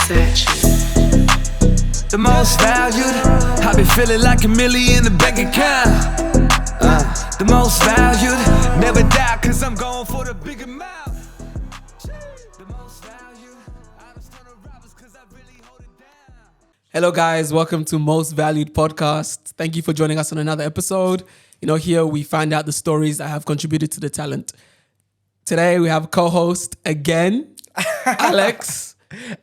The most valued, I be feeling like $1 million in the bank account. The most valued, never die, cause I'm going for the big amount. The most valued, I just turn the robbers cause I really hold it down. Hello guys, welcome to Most Valued Podcast. Thank you for joining us on another episode. You know, here we find out the stories that have contributed to the talent. Today we have co-host again, Alex.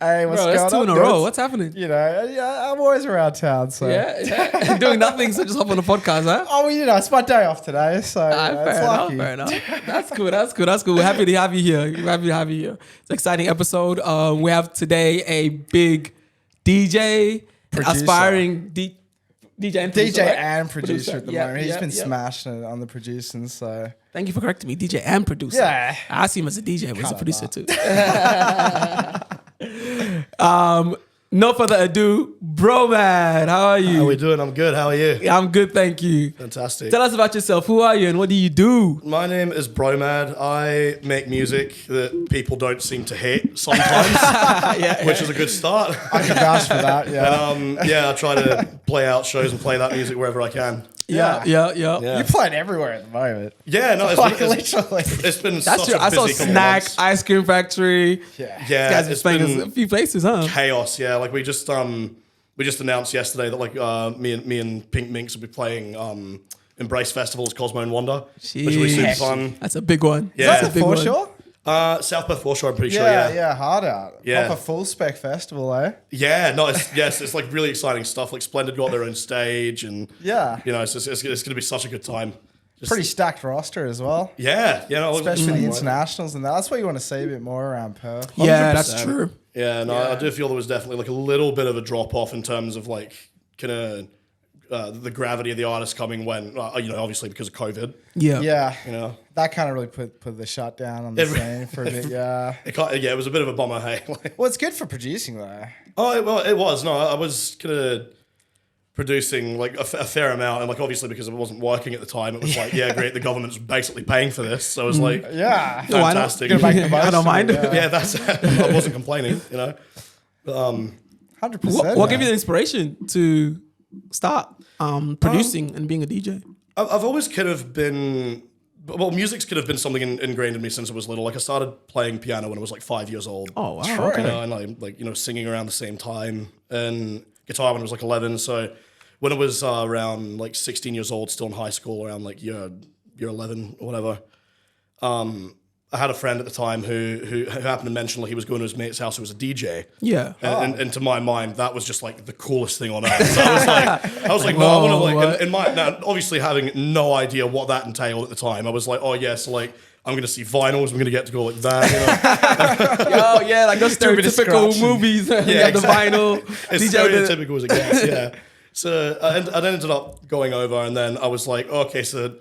Hey, what's going on? That's two in a row. What's happening? You know, yeah, I'm always around town, so. Yeah. Doing nothing, so just hop on the podcast, huh? Oh, well, you know, it's my day off today, so Fair enough. That's cool. We're happy to have you here. It's an exciting episode. We have today a big DJ, aspiring DJ and producer, and producer at the moment. He's been smashing it on the producing, so. Thank you for correcting me, DJ and producer. Yeah. I see him as a DJ, but he's a producer too. No further ado, BROMAD, how are you? How are we doing? I'm good. How are you? I'm good, thank you. Fantastic. Tell us about yourself. Who are you and what do you do? My name is BROMAD. I make music that people don't seem to hate sometimes, which is a good start. I can vouch for that, yeah. I try to play out shows and play that music wherever I can. Yeah. You're playing everywhere at the moment. Yeah, no, Literally. it's been That's such true. a I saw busy couple Snack, months. Ice Cream Factory. Yeah. You guys It's been playing been a few places, huh? chaos. Yeah, like we just announced yesterday that like me and Pink Minx will be playing Embrace Festival's Cosmo and Wonder, which will be super Jeez. fun. That's a big one. Yeah. That's That's a foreshore? South Perth Foreshore, I'm pretty sure. Yeah. Hard out. Yeah. Proper full spec festival, eh? Yeah, no, it's like really exciting stuff. Like Splendid got their own stage, and Yeah. you know, it's going to be such a good time. Just, Pretty stacked roster as well. yeah, no, Especially the internationals and that. That's what you want to see a bit more around Perth. Yeah, that's 100%. true. Yeah, no, I do feel there was definitely like a little bit of a drop off in terms of like kind of the gravity of the artist coming when you know, obviously because of COVID. Yeah. Yeah. You know, That kind of really put the shut down on the scene for a bit, yeah. it was a bit of a bummer. Hey, like, Well, it's good for producing, though. it was. No, I was kind of producing like a fair amount, and like obviously because I wasn't working at the time, it was like, yeah, great. The government's basically paying for this, so it was like, Yeah. Why not? fantastic. Gonna make the most I don't of mind. it, yeah. Yeah, that's I wasn't complaining, you know. 100%. What gave you the inspiration to start producing and being a DJ? I've always kind of been, well, music's kind of been something ingrained in me since I was little. Like I started playing piano when I was like 5 years old. Oh, wow. True. Okay. You know, and like you know, singing around the same time, and guitar when I was like 11. So when I was around like 16 years old, still in high school, around like year 11 or whatever, I had a friend at the time who happened to mention like he was going to his mate's house who was a DJ. Yeah. And to my mind, that was just like the coolest thing on earth. So I was like, no, I want to like, what? in my, now obviously having no idea what that entailed at the time, I was like, oh yes, like I'm going to see vinyls, I'm going to get to go like that. You know? Oh, yeah, like those Do a bit of stereotypical scratching. movies. Yeah, Yeah, the exactly. vinyl. As DJ with stereotypical as it gets, yeah. So I ended up going over, and then I was like, okay, so,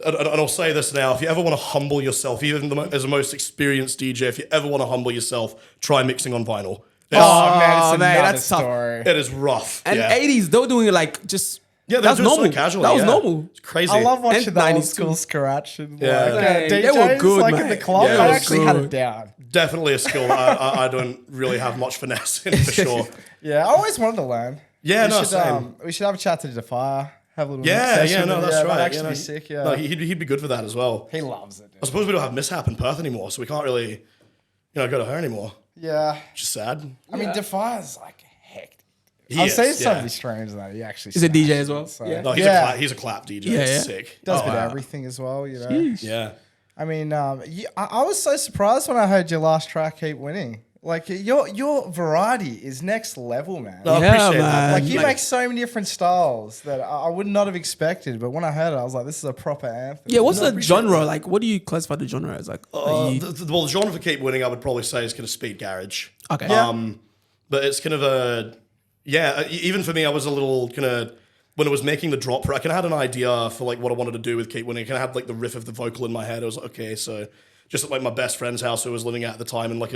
and I'll say this now, if you ever want to humble yourself, even as the most experienced DJ, if you ever want to humble yourself, try mixing on vinyl. Oh, man, it's man, another that's tough. story. It is rough. And yeah. 80s, they were doing it like just... Yeah, that was they're just normal. so casually. That was yeah. normal. It's crazy. I love watching And the old 90s school too. scratch and Yeah. like, Man, DJs, they were good, like man. at the club. Yeah, I they were actually had good. it down. Definitely a skill I don't really have much finesse in for sure. Yeah, I always wanted to learn. Yeah, no, same. We should have a chat to Defier. Have a little Yeah, mix yeah, session. no, that's That'd right. actually you know, be sick, yeah. No, he'd be good for that as well. He loves it, dude. I suppose we don't have Mishap in Perth anymore, so we can't really, you know, go to her anymore. Yeah. Which is sad. I mean, Defier's like hectic. He I've is, seen some yeah. of his streams that he actually He's a smashes, DJ as well. so- Yeah. No, he's a clap DJ. Yeah, It's yeah. sick. Does Oh, with wow. everything as well, you know. Jeez. Yeah. I mean, I was so surprised when I heard your last track keep winning. Like your variety is next level, man. No, I Yeah, appreciate man. that. Like you make so many different styles that I would not have expected. But when I heard it, I was like, this is a proper anthem. Yeah, what's No, I the appreciate genre? Like, what do you classify the genre as? Like, are you- Well, the genre for Keep Winning, I would probably say is kind of speed garage. okay. Yeah. But it's kind of even for me, I was a little kind of, when I was making the drop, I kind of had an idea for like what I wanted to do with Keep Winning. I kind of had like the riff of the vocal in my head. I was like, okay, so just at like my best friend's house who I was living at the time, and like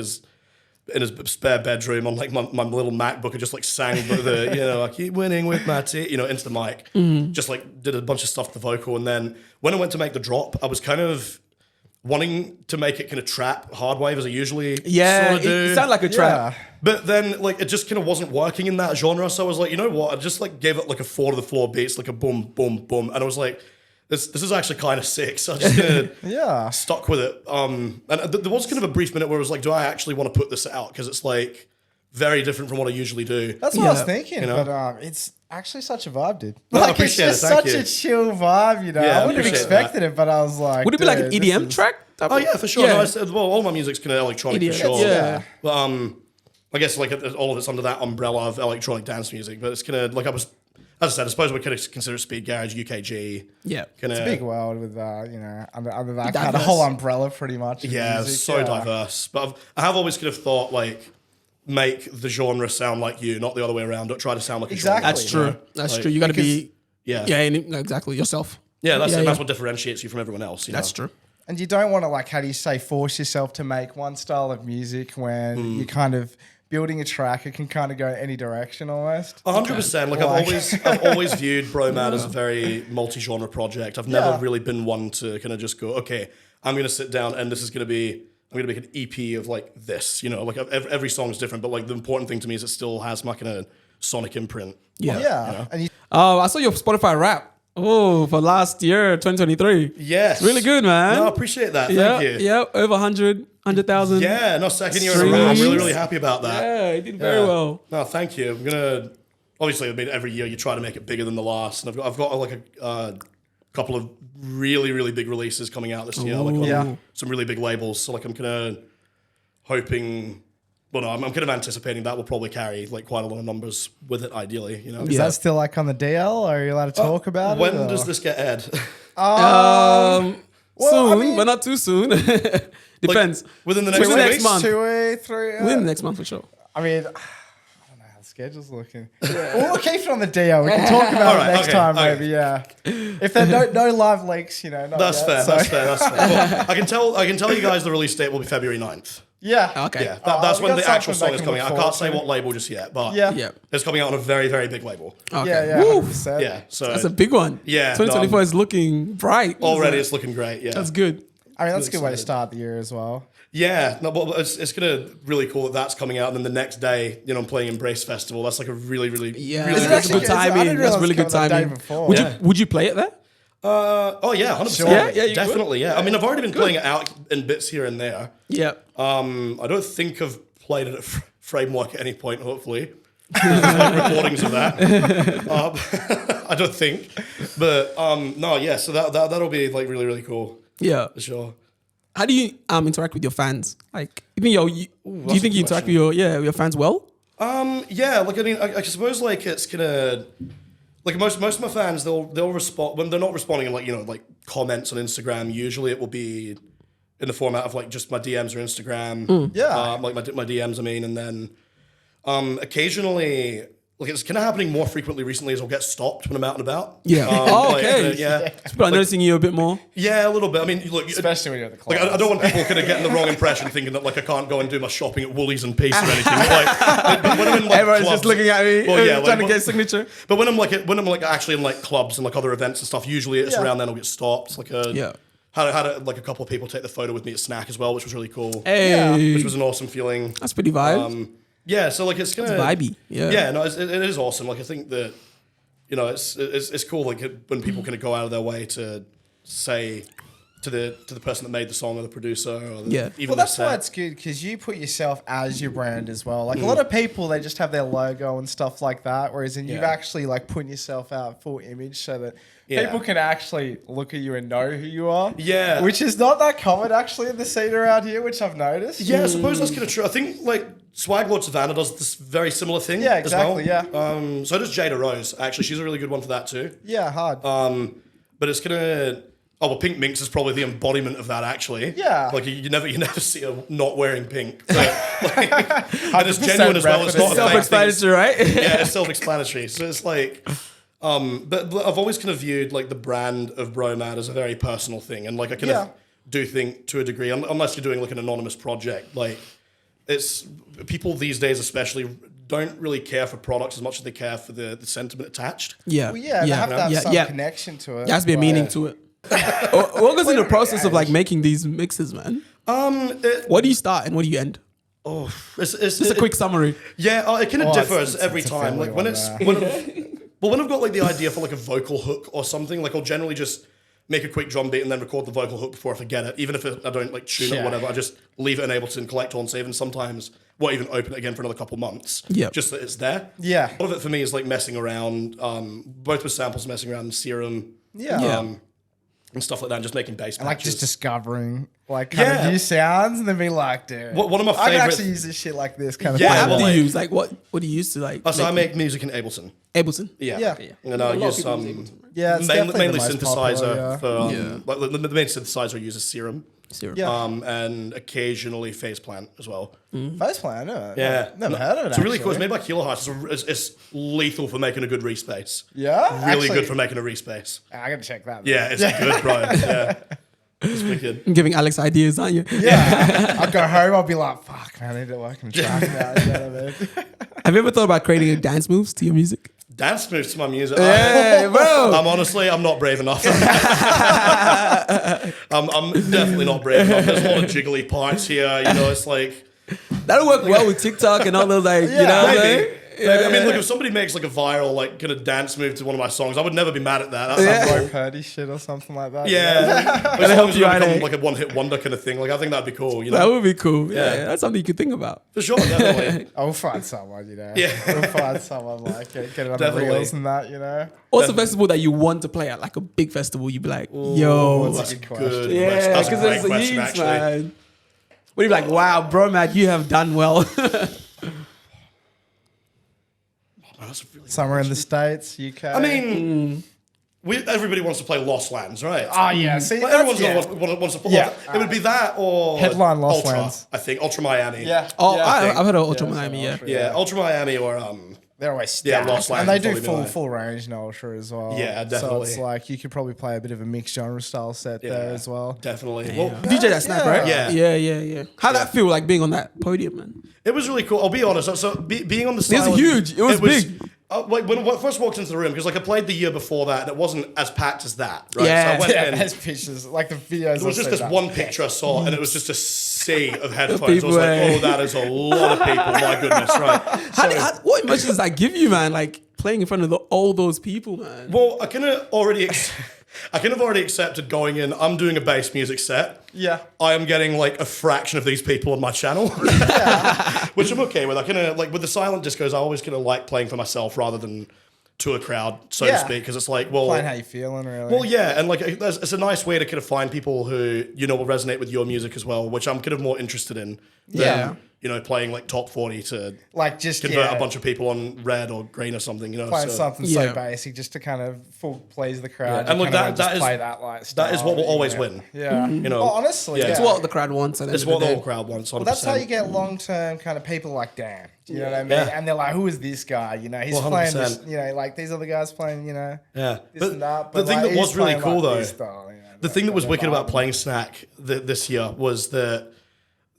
in his spare bedroom on like my little MacBook, I just like sang the you know, I keep winning with my you know, into the mic. Just like did a bunch of stuff to the vocal, and then when I went to make the drop, I was kind of wanting to make it kind of trap hard wave as I usually Yeah, sort of do. it sounded like a trap. Yeah. But then, like, it just kind of wasn't working in that genre. So I was like, you know what? I just like gave it like a 4 to the floor beats, like a boom, boom, boom, and I was like, this is actually kind of sick. So I just kind of stuck with it. And there was kind of a brief minute where I was like, do I actually want to put this out? Because it's like very different from what I usually do. That's what I was Yeah. thinking, You know? but it's actually such a vibe, dude. No, I Like, it's appreciate just it, thank such you. a chill vibe, you know. Yeah, I I wouldn't have appreciate expected it, but I was like, Would it be like an dude, this EDM is- track? Oh yeah, for sure. Yeah. No, I said, well, all my music's kind of electronic EDM, for sure. yeah. But I guess like all of it's under that umbrella of electronic dance music. But it's kind of like as I said, I suppose we could consider it speed garage, UKG. Yeah. Kind It's of a big world with, under that Diverse. kind of whole umbrella, pretty much. in yeah, music, so diverse. But I have always kind of thought like make the genre sound like you, not the other way around. Don't try to sound like Exactly. a genre. That's true. you know? That's Like, true. You got to be, Yeah, yeah, exactly, yourself. that's Yeah, it. yeah. That's what differentiates you from everyone else. You That's know? true. And you don't want to, like, how do you say, force yourself to make one style of music when you're kind of building a track. It can kind of go any direction almost. 100%. Like I've always viewed BROMAD as a very multi-genre project. I've never really been one to kind of just go, okay, I'm going to sit down and this is going to be, I'm going to make an EP of like this, you know, like every song is different, but like the important thing to me is it still has my kind of sonic imprint. Yeah. Yeah. And you, Oh, I saw your Spotify rap. Oh, for last year, 2023. Yes. Really good, man. No, I appreciate that. Yeah, Thank you. yeah, over 100,000. Yeah, no, second year in a row. I'm really, Streams. really happy about that. Yeah, you did very Yeah. well. No, thank you. I'm gonna obviously. I mean, every year you try to make it bigger than the last, and I've got like a couple of really, really big releases coming out this year. Like on Yeah. some really big labels. So like I'm kind of hoping. Well, no, I'm kind of anticipating that will probably carry like quite a lot of numbers with it. Ideally, you know. is Yeah. that still like on the DL? Or are you allowed to talk about it? When or- does this get aired? Well, Soon, I mean- but not too soon. Depends. Within the next Within few next weeks? month. 2 3. Within the next month for sure. I mean, I don't know how the schedule's looking. We'll keep it on the DL. We can talk about Alright, it next okay, time, okay. maybe. Yeah. If there are no live leaks, you know. Not That's yet, fair. so- That's fair. That's fair. Well, I can tell you guys the release date will be February 9th. Yeah. Okay. Yeah, Oh, that's we when got the actual something song is they can coming out. look I can't forward say to. what label just yet, but Yeah. Yeah. it's coming out on a very, very big label. Okay. Yeah. Yeah. Woo. 100%. Yeah, so That's a big one. Yeah, 2024 no, is looking bright. already it's looking great. Yeah, That's good. I mean, that's a good way to excited. start the year as well. Yeah, no, but it's gonna really cool that that's coming out, and then the next day, you know, I'm playing Embrace Festival. That's like a really, really, Yeah, really Is it that's actually- good is it- I timing. didn't That's realize really it good was the day timing. before. Would Yeah. you play it there? Oh yeah, 100%. Yeah, yeah, you definitely. Yeah, I mean, I've already been playing it out in bits here and there. Yeah. I don't think I've played it at Framework at any point. Hopefully, there's like recordings of that. I don't think, but no, yeah. So that'll be like really, really cool Yeah. for sure. How do you interact with your fans? Like, even do you think you interact with your fans well? Yeah, like I mean, I suppose like it's gonna like most of my fans they'll respond when they're not responding in like you know like comments on Instagram. Usually it will be in the format of like just my DMs or Instagram. Yeah. like my DMs. I mean, and then occasionally. Like it's kind of happening more frequently recently as I'll get stopped when I'm out and about. Yeah. Oh, okay. yeah. People are noticing you a bit more. Yeah, a little bit. I mean, look, Especially when you're at the club. like I don't want people kind of getting the wrong impression, thinking that like I can't go and do my shopping at Woolies and Peace or anything. But when I'm in like Everyone's clubs, just looking at me, Well, yeah, trying to like, get a signature. But when I'm like actually in like clubs and like other events and stuff, usually it's Yeah. around then I'll get stopped. Like Yeah. had like a couple of people take the photo with me at Snack as well, which was really cool. Hey, Which was an awesome feeling. that's pretty vibe. Yeah, so like it's kind of vibey. Yeah. Yeah, no, it is awesome. Like I think that you know it's cool like when people kind of go out of their way to say to the person that made the song or the producer or the, Yeah. even Well, the that's why set. it's good because you put yourself as your brand as well. Like a lot of people, they just have their logo and stuff like that. Whereas you've Yeah. actually like putting yourself out full image so that Yeah. people can actually look at you and know who you are. Yeah. Which is not that common actually in the scene around here, which I've noticed. Yeah, I suppose that's kind of true. I think like Swag Lord Savannah does this very similar thing. Yeah, as well. exactly, So does Jada Rose. Actually, she's a really good one for that too. Yeah, hard. But it's gonna. Oh well, Pink Minx is probably the embodiment of that. Actually, Yeah. Like you never see her not wearing pink. But, like, and it's genuine as well. It's not a fake thing. Self-explanatory, right? Yeah, it's self-explanatory. So it's like, but I've always kind of viewed like the brand of BROMAD as a very personal thing, and like I kind of do think to a degree, unless you're doing like an anonymous project, like it's people these days especially don't really care for products as much as they care for the sentiment attached. Yeah. Well, yeah, they have to have some yeah. connection to it. There has to be a Like, meaning to it. What goes in the process of like making these mixes, man? What do you start and what do you end? Oh, Just a quick summary. Yeah, it kind of differs it's every a time. fairly Like when one it's there. when I've got like the idea for like a vocal hook or something, like I'll generally just make a quick drum beat and then record the vocal hook before I forget it. Even if I don't like tune it or Yeah. whatever, I just leave it in Ableton, collect on save, and sometimes won't even open it again for another couple months. Yep. Just that it's there. Yeah. A lot of it for me is like messing around, both with samples, messing around in Serum, Yeah. and stuff like that, and just making bass And like patches. just discovering like kind Yeah. of new sounds and then be like, dude, One of my I can favorite- actually use this shit like this kind of Yeah, What thing. app well, do like- you use? Like what do you use to like? So I make music in Ableton. Ableton. Yeah. Yeah. And I A lot of use people use Ableton, right? Yeah, it's mainly definitely the most synthesizer popular, yeah. for like the main synthesizer I use is Serum. Serum. Yeah. And occasionally Faceplant as well. Faceplant, I know. Yeah, Never heard of it. It's really cool. It's actually. made by Kilohertz. It's lethal for making a good respace. Yeah, Really actually- good for making a respace. I gotta check that. Yeah, it's good, bro. Yeah, it's wicked. I'm giving Alex ideas, aren't you? Yeah, I'll go home. I'll be like, "Fuck, man, I need to work on track now." You know what I mean? Have you ever thought about creating dance moves to your music? Dance moves to my music. Hey, bro. I'm not brave enough. I'm definitely not brave enough. There's a lot of jiggly parts here. You know, it's like That'll work well with TikTok and all those like, you know what I'm saying? maybe. Maybe. I mean, look, if somebody makes like a viral like kind of dance move to one of my songs, I would never be mad at that. That's Yeah. Bro Purdy shit or something like that. Yeah, as help long as you it out, become eh? like a one-hit wonder kind of thing. Like I think that'd be cool. You know, That would be cool. Yeah, Yeah. that's something you could think about. for sure, definitely. I'll find someone, you know. Yeah. We'll find someone like get it on Definitely. the reels and that, you know. What's a festival that you want to play at? Like a big festival, you'd be like, yo. That's a That's good good. question. Yeah, That's a because great it's a question, huge, actually. man. What do you be like, wow, BROMAD, you have done well. Oh, that's a really good Somewhere in the question. States, UK. I mean, everybody wants to play Lost Lands, right? oh yeah, see, Like, that's, everyone's yeah. wants to play. Yeah. It would be that or Headline Lost Ultra, Lands. I think Ultra Miami. Yeah. Oh, yeah. I've heard of Ultra Yeah, Miami, yeah. Ultra, Yeah, Ultra Miami or They're always Yeah, stacked. Lost Lands and they would do probably be full mine. full range in Ultra as well. Yeah, So definitely. it's like you could probably play a bit of a mixed genre style set there as well. definitely. Well, DJ that snap, Yeah. right? Yeah. Yeah. How'd that feel like being on that podium, man? it was really cool. I'll be honest. So being on the It was silent- huge. It was big. Like when I first walked into the room, because like I played the year before that, and it wasn't as packed as that. Right? Yeah. So I went Yeah, in. there's pictures like the videos. There was just this one picture I saw, and it was just a sea of headphones. I People, was like, eh? oh, that is a lot of people. My goodness, right? What emotions does that give you, man? Like playing in front of all those people, man. Well, I kind of already accepted going in. I'm doing a bass music set. Yeah. I am getting like a fraction of these people on my channel, which I'm okay with. I kind of like with the silent discos. I always kind of like playing for myself rather than to a crowd, so to Yeah. speak, because it's like, well, Playing how you feeling, really. well, yeah, and like it's a nice way to kind of find people who will resonate with your music as well, which I'm kind of more interested in. Than, Yeah. playing like top 40 to like just convert a bunch of people on red or green or something. playing so something Yeah. so basic just to kind of full please the crowd. Yeah. And You look, kinda that just is- play that like that is what will style, always yeah. win. Yeah, know, Oh, honestly, yeah. yeah. It's what the crowd wants. It's what the whole crowd wants. 100%. Well, that's how you get long term kind of people like Dan. Do you know what I mean? Yeah. And they're like, who is this guy? You know, he's Well, playing this, 100%. like these other guys playing, Yeah, this and that. the But thing like, that was he's really playing, cool like, though, this style, the thing that was wicked about vibe. playing Snack this year was that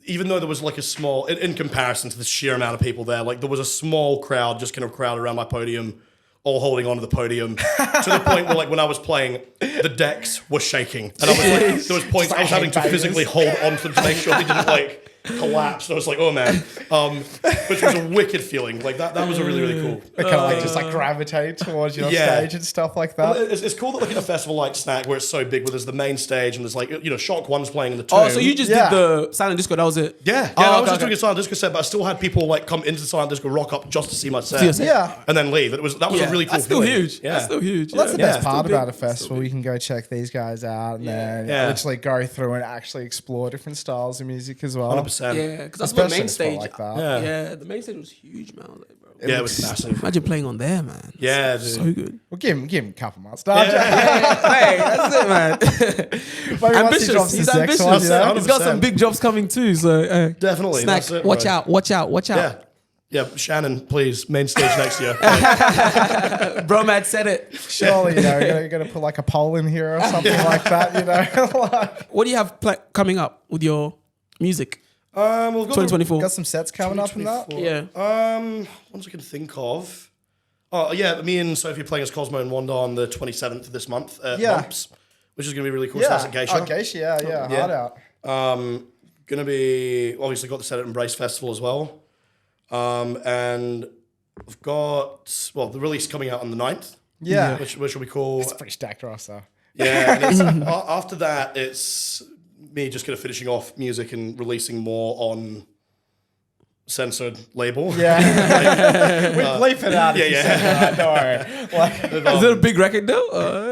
even though there was like a small, in comparison to the sheer amount of people there, like there was a small crowd just kind of crowded around my podium, all holding onto the podium to the point where like when I was playing, the decks were shaking. And I was like, there was points I was having to physically hold onto them to make sure they didn't like collapse. And I was like, oh man. Which was a wicked feeling. Like that was a really, really cool. They kind of like just like gravitate towards your Yeah. stage and stuff like that. It's cool that like in a festival like Snack where it's so big where there's the main stage and there's like, Shock One's playing in the tomb. Oh, so you just Yeah. did the silent disco? That was it? Yeah, Oh, I was okay, just doing a silent disco set, but I still had people like come into the silent disco, rock up just to see my set, See your set. Yeah. and then leave. That was a really cool. That's still feeling. huge. Yeah, That's still huge. Well, that's the yeah. best Still part big. about a festival. You can go check these guys out and then Yeah. literally go through and actually explore different styles of music as well. 100%. Yeah, because that's what Especially main in a spot stage. like that. Yeah. Yeah, the main stage was huge, man. I was like, bro. Yeah, it was massive. Imagine playing on there, man. Yeah, dude. So good. Well, give him a couple months. Hey, that's it, man. Maybe once he ambitious. drops He's his next ambitious. one, you know? He's got some 100%. big jobs coming too. So Definitely, Snack, that's it, watch bro. out, watch out, watch out. Yeah, Shannon, please, main stage next year. BROMAD said it. Surely, you're going to put like a poll in here or something like that, Like, What do you have coming up with your music? We've got 2024. got some sets coming up in that? Yeah. Ones I can think of. Oh yeah, me and Sophie are playing as Cosmo and Wanda on the 27th of this month at Yeah. Bumps, which is going to be really cool. So that's at Geisha. Oh, Geisha, yeah, hard out. Going to be, obviously got the Set It Embrace Festival as well. And I've got, the release coming out on the 9th. Yeah. Which will be cool. It's a pretty stacked roster. Yeah, and it's, after that, it's me just kind of finishing off music and releasing more on censored label. Yeah. We bleep it out. Yeah. Don't worry. Like, Is it a big record though?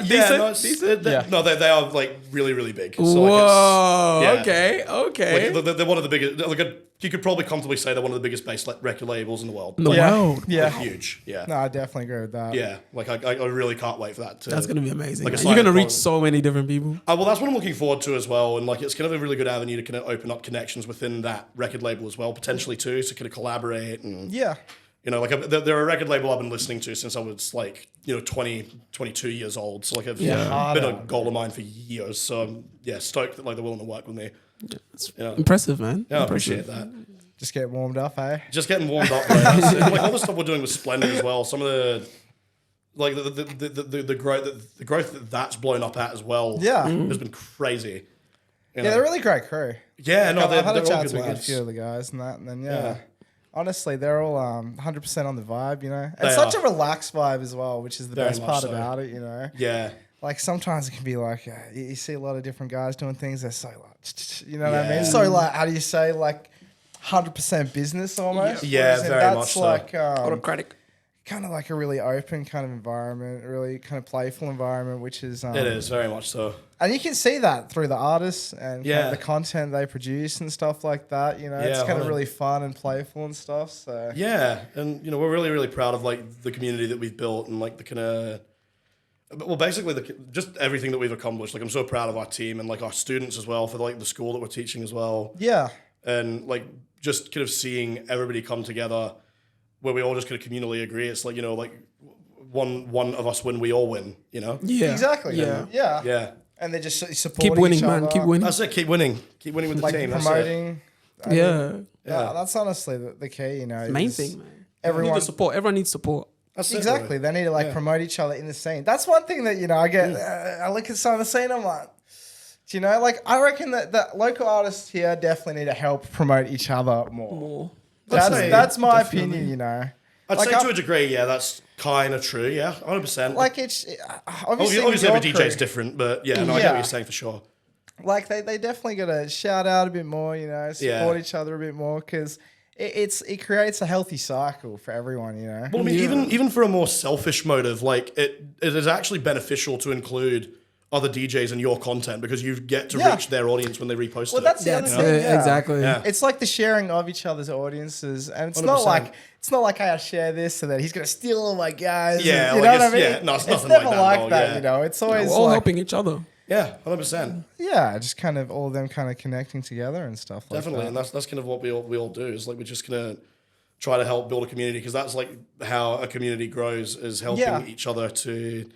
Decent? No, they are like really, really big. So Whoa. like yeah. Okay. Like, they're one of the biggest. You could probably comfortably say they're one of the biggest bass record labels in the world. In the world. Yeah. Like, huge. Yeah. No, I definitely agree with that. Yeah. Like I really can't wait for that. That's gonna be amazing. Like a Man. You're gonna silent reach so many different people. Well, that's what I'm looking forward to as well, and like it's kind of a really good avenue to kind of open up connections within that record label as well, potentially too, to kind of collaborate and Yeah. you know, like they're a record label I've been listening to since I was like 20, 22 years old. So like I've been a goal of mine for years. So I'm stoked that like they're willing to work with me. Impressive, man. Yeah, I Impressive. appreciate that. Just get warmed up, eh? Just getting warmed up, bro. Like all the stuff we're doing with Splendid as well. Some of the like the growth that's blown up at as well. Yeah. Has been crazy. You know? Yeah, they're a really great crew. Yeah, no, I've had a they're all chat good to a good lads. few of the guys and that, and then Yeah. honestly, they're all 100% on the vibe, you know. They It's such are. a relaxed vibe as well, which is the Very best much part so. about it, you know. Yeah. Like sometimes it can be like you see a lot of different guys doing things. They're so like, you know what I Yeah. mean? So like, how do you say like 100% business almost? Yeah, Whereas very that's much so. like Autocratic. kind of like a really open kind of environment, really kind of playful environment, which is It is very much so. and you can see that through the artists and kind Yeah. of the content they produce and stuff like that. You know, it's Yeah, kind of 100. really fun and playful and stuff. So Yeah, and you know we're really really proud of like the community that we've built and like the kind of basically just everything that we've accomplished. Like I'm so proud of our team and like our students as well for like the school that we're teaching as well. yeah, And like just kind of seeing everybody come together where we all just kind of communally agree. It's like like one of us win, we all win. You know. Yeah. exactly. Yeah. yeah. Yeah. And they're just supporting Keep winning, each man. other. Keep winning. That's it. Keep winning. Keep winning with the Like team. That's it. promoting. I mean, Yeah. yeah, that's honestly the key. You know, Main is thing, man. Everyone. Need the support. Everyone needs support. That's it, Exactly. really. They need to like promote each other in the scene. That's one thing that, I get, I look at some of the scene, I'm like, do you know, like, I reckon that local artists here definitely need to help promote each other more. That's my opinion, you know. I'd Like, say to a degree, yeah, that's kind of true. Yeah, 100%. Like, it's, obviously obviously every your DJ's crew, different, but yeah, no, I get Yeah. what you're saying for sure. like, they definitely got to shout out a bit more, you know, support each other a bit more, because it creates a healthy cycle for everyone, you know. Well, I mean, even for a more selfish motive, like it is actually beneficial to include other DJs in your content because you get to reach their audience when they repost Well, it. that's the other thing. Yeah. Exactly. Yeah. It's like the sharing of each other's audiences, and it's 100%. not like hey, I share this so that he's gonna steal all my guys. Yeah, and, you like know what I mean. yeah, no, it's nothing never like that, no, yeah. you know. It's always We're all like, helping each other. Yeah, 100%. yeah, just kind of all of them kind of connecting together and stuff. Definitely, like and that. that's kind of what we all do. Is like we're just gonna try to help build a community because that's like how a community grows is helping each other to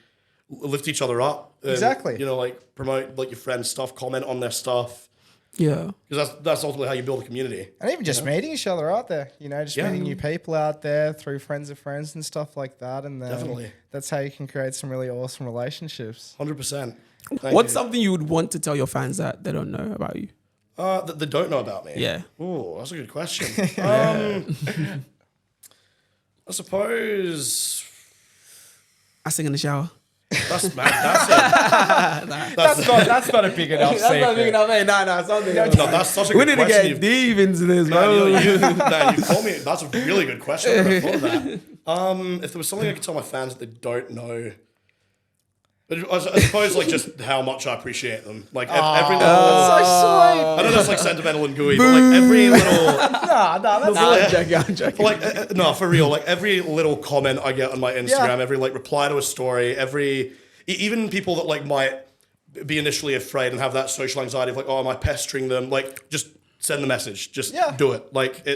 lift each other up. And, Exactly. You know, like promote like your friends' stuff, comment on their stuff Yeah. because that's ultimately how you build a community. And even just meeting each other out there, you know, just meeting new people out there through friends of friends and stuff like that. And then Definitely. that's how you can create some really awesome relationships. 100%. What's something you would want to tell your fans that they don't know about you? That they don't know about me? Yeah. Oh, that's a good question. I suppose I sing in the shower. that's it. That's not a big enough secret. No, something. No, that's such a We good need to question. get deep into this, Man, bro. you told me that's a really good question. I never thought of that. If there was something I could tell my fans that they don't know, but I suppose like just how much I appreciate them. Like every little. So sweet. I know that's like sentimental and gooey, but like every little. I'm joking. Like no, for real. Like every little comment I get on my Instagram, every like reply to a story, even people that like might be initially afraid and have that social anxiety of like, oh, am I pestering them? Like, just send the message. Just do it. Like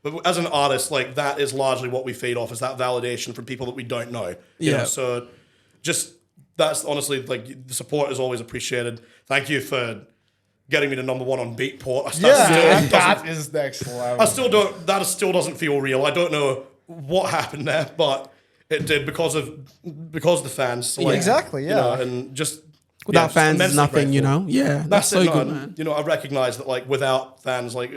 but as an artist, like that is largely what we feed off is that validation from people that we don't know. You know? So just that's honestly like the support is always appreciated. Thank you for getting me to #1 on Beatport. That is next level. I still don't. That still doesn't feel real. I don't know what happened there, but it did because of the fans. So, like, Exactly, you yeah. know, and just Without fans, is immensely nothing, you grateful. know? Yeah, that's That's so it, no, good, man. You know, I recognize that like without fans, like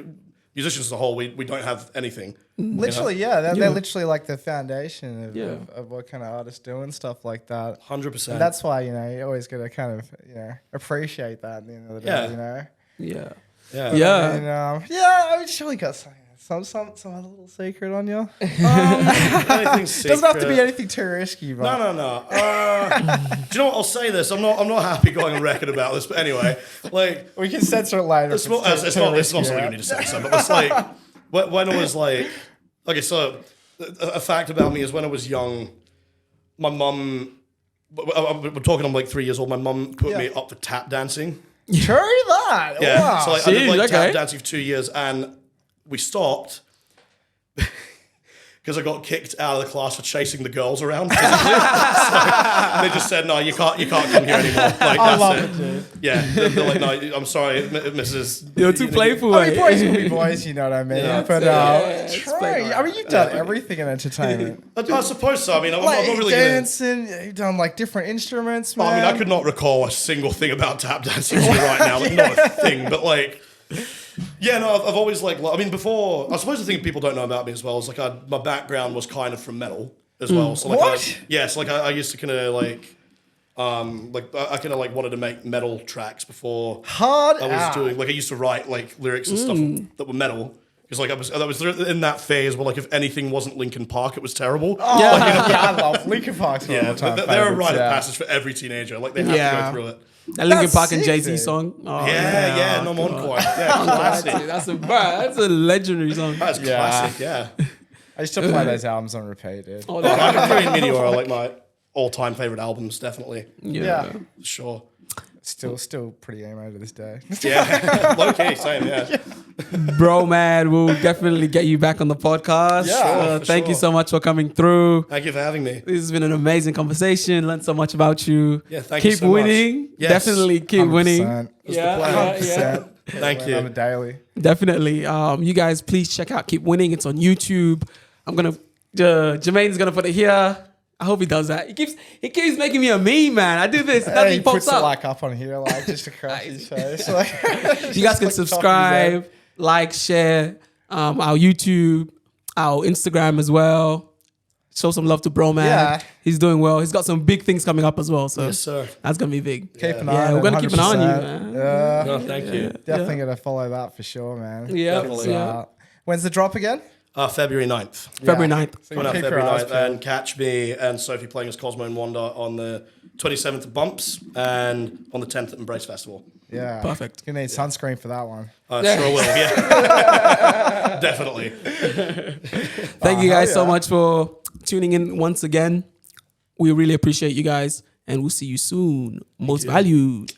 musicians as a whole, we don't have anything. Literally, yeah. They're literally like the foundation of, Yeah. of what kind of artists do and stuff like that. 100%. And that's why, you know, you always got to kind of, you know, appreciate that at the end of the day, Yeah. you know? Yeah. yeah. Yeah. And, I mean, surely got some other little secret on you. Anything Doesn't have to be secret. anything too risky, but No. Do you know what? I'll say this. I'm not happy going on record about this, but anyway, like we can censor it later. it's not something you need to say. But it's like when I was like, okay, so a fact about me is when I was young, my mum. We're talking. I'm like 3 years old. My mum put me up for tap dancing. True that. Yeah, Wow. so like, I did like Jeez, okay. tap dancing for 2 years, and we stopped because I got kicked out of the class for chasing the girls around. So they just said, "No, you can't come here anymore." Like, I that's love it. it, dude. Yeah, they're like, "No, I'm sorry, Mrs." You're too playful, I mean, eh? boys will be boys, you know what I mean? Yeah. But it's true. playground. I mean, you've done everything in entertainment. I suppose so. I mean, I'm Like not really gonna. dancing, you've done like different instruments, man. I mean, I could not recall a single thing about tap dancing to you right now. Like, not a thing, but like. Yeah, no, I've always like. I mean, before I suppose the thing people don't know about me as well is like my background was kind of from metal as well. So like, What? I used to kind of like I kind of like wanted to make metal tracks before Hard I was out. doing like I used to write like lyrics and stuff that were metal. Because like I was in that phase where like if anything wasn't Linkin Park, it was terrible. Oh, yeah, I love Linkin Park's one Yeah, of my time they're a favorites, rite of yeah. passage for every teenager. Like they have to Yeah. go through it. That Linkin That's Park and sick, Jay-Z dude. song. Oh, Yeah, no, I'm on quite. Yeah, classic. That's a legendary song. That's Yeah. classic. Yeah. I used to play those albums on repeat, dude. Oh, Contemporary and Meteor are like my all-time favorite albums, definitely. Yeah. Sure. Still pretty emo to this day. Yeah. Low key, same, yeah. BROMAD, we'll definitely get you back on the podcast. Yeah, for Thank you sure. so much for coming through. Thank you for having me. This has been an amazing conversation. Learned so much about you. Yeah, thank you keep so much. winning. Yes. Definitely keep winning. 100%. Yeah, 100%. Thank On you. a daily. Definitely. You guys, please check out Keep Winning. It's on YouTube. I'm gonna. Jermaine's gonna put it here. I hope he does that. He keeps making me a meme, man. I do this. Hey, Nothing he pops puts it up. like up on here, like just across his face. Like, You guys can subscribe, like, share our YouTube, our Instagram as well. Show some love to BROMAD. Yeah. He's doing well. He's got some big things coming up as well. So Yes, sir. that's gonna be big. Keep an eye Yeah, on we're it, gonna keep an eye on you, 100%. man. Yeah, No, thank you. definitely gonna follow that for sure, man. Yeah, Definitely. yeah. When's the drop again? February 9th. February 9th. So Coming up keep February your eyes 9th, peeled. and catch me and Sophie playing as Cosmo and Wanda on the 27th at Bumps and on the 10th at Embrace Festival. Yeah, Perfect. Gonna need sunscreen for that one. Sure will, yeah. Definitely. Thank you guys so yeah. much for tuning in once again. We really appreciate you guys, and we'll see you soon. Most valued.